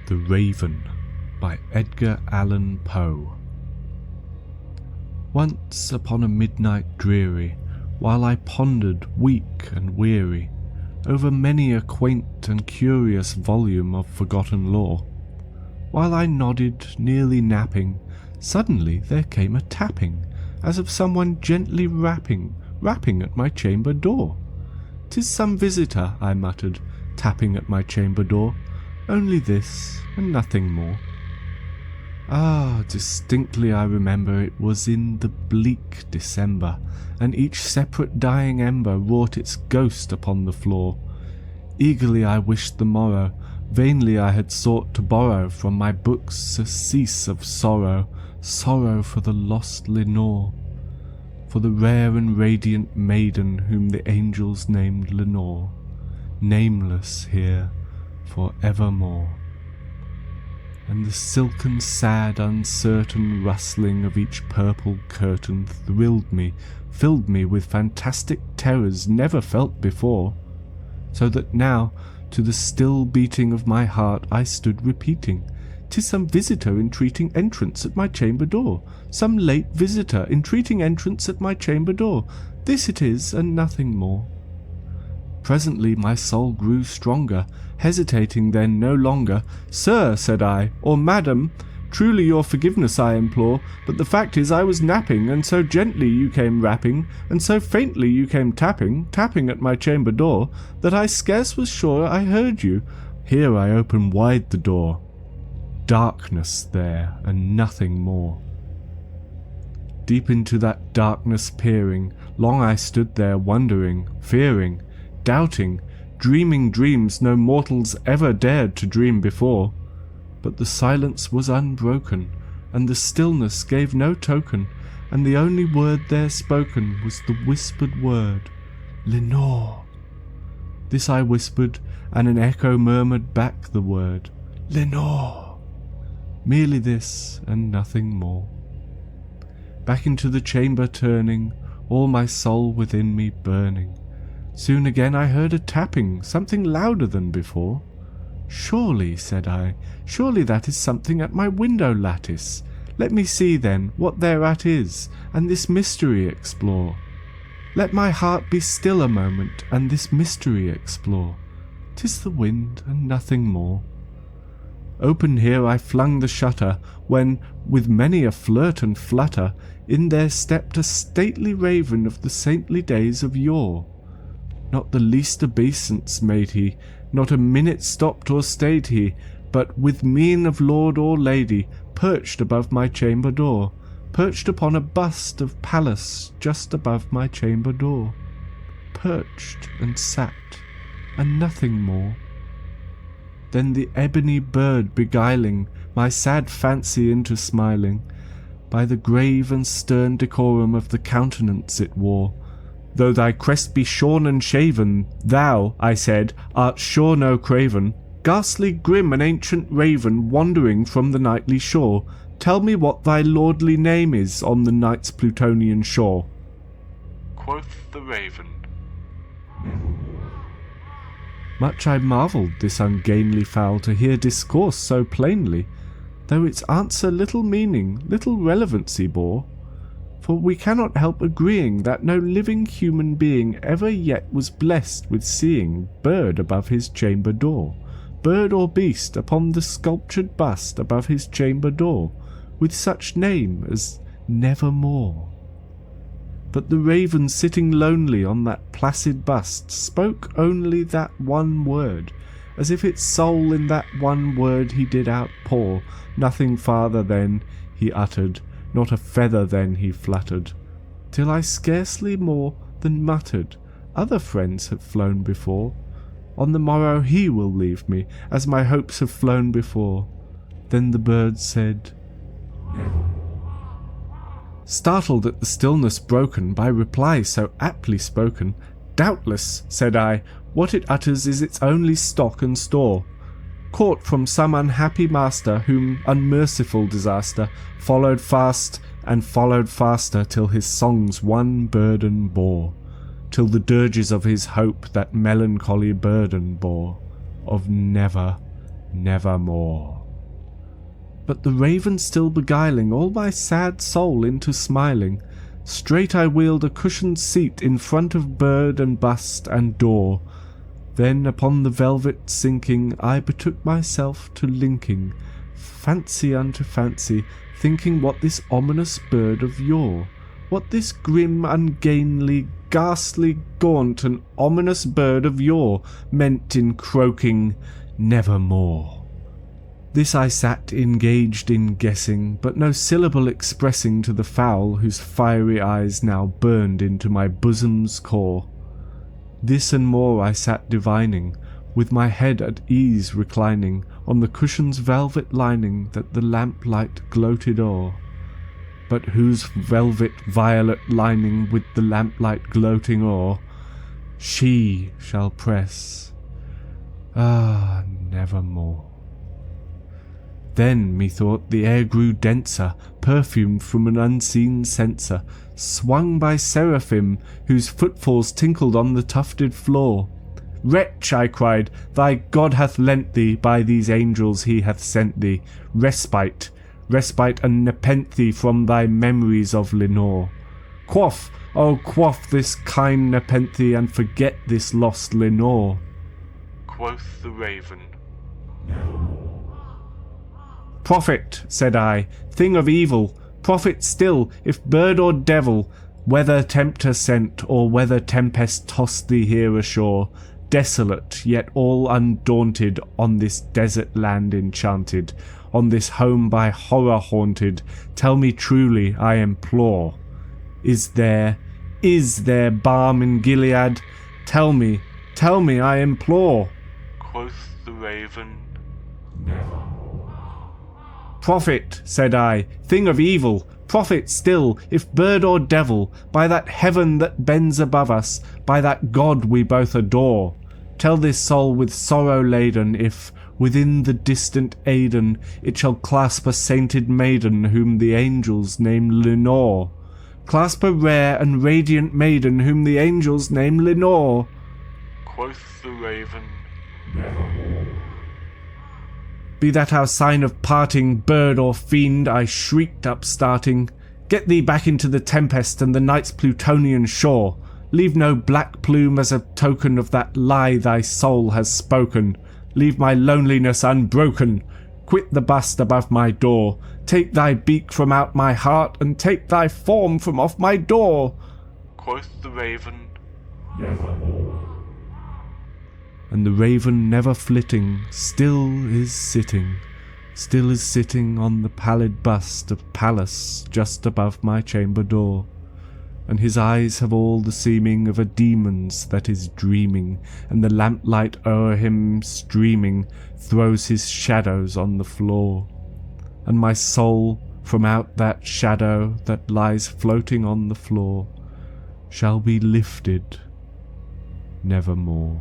The Raven by Edgar Allan Poe. Once upon a midnight dreary, while I pondered, weak and weary, over many a quaint and curious volume of forgotten lore, while I nodded, nearly napping, suddenly there came a tapping, as of someone gently rapping at my chamber door. "'Tis some visitor," I muttered, tapping at my chamber door. "Only this, and nothing more." Distinctly I remember it was in the bleak December, and each separate dying ember wrought its ghost upon the floor. Eagerly I wished the morrow, vainly I had sought to borrow from my books surcease of sorrow, sorrow for the lost Lenore, for the rare and radiant maiden whom the angels named Lenore, nameless here for evermore. And the silken, sad, uncertain rustling of each purple curtain thrilled me, filled me with fantastic terrors never felt before, so that now, to the still beating of my heart, I stood repeating, "'Tis some visitor entreating entrance at my chamber door, some late visitor entreating entrance at my chamber door. This it is, and nothing more." Presently my soul grew stronger, hesitating then no longer. "Sir," said I, "or madam, truly your forgiveness I implore, but the fact is I was napping, and so gently you came rapping, and so faintly you came tapping at my chamber door, that I scarce was sure I heard you." Here I opened wide the door. Darkness there, and nothing more. Deep into that darkness peering, long I stood there wondering, fearing, doubting, dreaming dreams no mortals ever dared to dream before. But the silence was unbroken, and the stillness gave no token, and the only word there spoken was the whispered word, "Lenore." This I whispered, and an echo murmured back the word, "Lenore." Merely this, and nothing more. Back into the chamber turning, all my soul within me burning, soon again I heard a tapping, something louder than before. "Surely," said I, "surely that is something at my window lattice. Let me see then what thereat is, and this mystery explore. Let my heart be still a moment, and this mystery explore. 'Tis the wind, and nothing more." Open here I flung the shutter, when, with many a flirt and flutter, in there stepped a stately raven of the saintly days of yore. Not the least obeisance made he, not a minute stopped or stayed he, but with mien of lord or lady, perched above my chamber door, perched upon a bust of Pallas just above my chamber door, perched and sat, and nothing more. Then the ebony bird beguiling my sad fancy into smiling, by the grave and stern decorum of the countenance it wore, "Though thy crest be shorn and shaven, thou," I said, "art sure no craven, ghastly grim and ancient raven wandering from the nightly shore. Tell me what thy lordly name is on the night's Plutonian shore." Quoth the raven. Much I marvelled this ungainly fowl to hear discourse so plainly, though its answer little meaning, little relevancy bore. For we cannot help agreeing that no living human being ever yet was blessed with seeing bird above his chamber door, bird or beast upon the sculptured bust above his chamber door, with such name as Nevermore. But the raven sitting lonely on that placid bust spoke only that one word, as if its soul in that one word he did outpour. Nothing farther then he uttered, not a feather then he fluttered, till I scarcely more than muttered, "Other friends have flown before. On the morrow he will leave me, as my hopes have flown before." Then the bird said, startled at the stillness broken by reply so aptly spoken. "Doubtless," said I, "what it utters is its only stock and store, caught from some unhappy master, whom unmerciful disaster followed fast and followed faster, till his songs one burden bore, till the dirges of his hope that melancholy burden bore, of never, nevermore." but the raven still beguiling all my sad soul into smiling, straight I wheeled a cushioned seat in front of bird and bust and door. Then upon the velvet sinking, I betook myself to linking fancy unto fancy, thinking what this ominous bird of yore, what this grim, ungainly, ghastly, gaunt, and ominous bird of yore meant in croaking Nevermore. This I sat engaged in guessing, but no syllable expressing to the fowl whose fiery eyes now burned into my bosom's core. This and more I sat divining, with my head at ease reclining on the cushion's velvet lining that the lamplight gloated o'er, but whose velvet violet lining with the lamplight gloating o'er she shall press, nevermore. Then, methought, the air grew denser, perfumed from an unseen censer, swung by seraphim, whose footfalls tinkled on the tufted floor. "Wretch," I cried, "thy God hath lent thee, by these angels he hath sent thee, respite, respite and nepenthe from thy memories of Lenore. Quaff, oh quaff this kind nepenthe, and forget this lost Lenore." Quoth the raven, "Prophet," said I, "thing of evil, prophet still, if bird or devil, whether tempter sent, or whether tempest tossed thee here ashore, desolate, yet all undaunted, on this desert land enchanted, on this home by horror haunted, tell me truly, I implore, is there balm in Gilead? Tell me, I implore." Quoth the raven, "Never." "Prophet," said I, "thing of evil, prophet still, if bird or devil, by that heaven that bends above us, by that God we both adore, tell this soul with sorrow laden if, within the distant Aidenn, it shall clasp a sainted maiden whom the angels name Lenore. Clasp a rare and radiant maiden whom the angels name Lenore." Quoth the raven, "Nevermore." "Be that our sign of parting, bird or fiend," I shrieked upstarting, "get thee back into the tempest and the night's Plutonian shore. Leave no black plume as a token of that lie thy soul has spoken. Leave my loneliness unbroken. Quit the bust above my door. Take thy beak from out my heart, and take thy form from off my door." Quoth the raven, "Nevermore." And the raven, never flitting, still is sitting on the pallid bust of Pallas just above my chamber door. And his eyes have all the seeming of a demon's that is dreaming, and the lamplight o'er him streaming throws his shadows on the floor. And my soul, from out that shadow that lies floating on the floor, shall be lifted nevermore.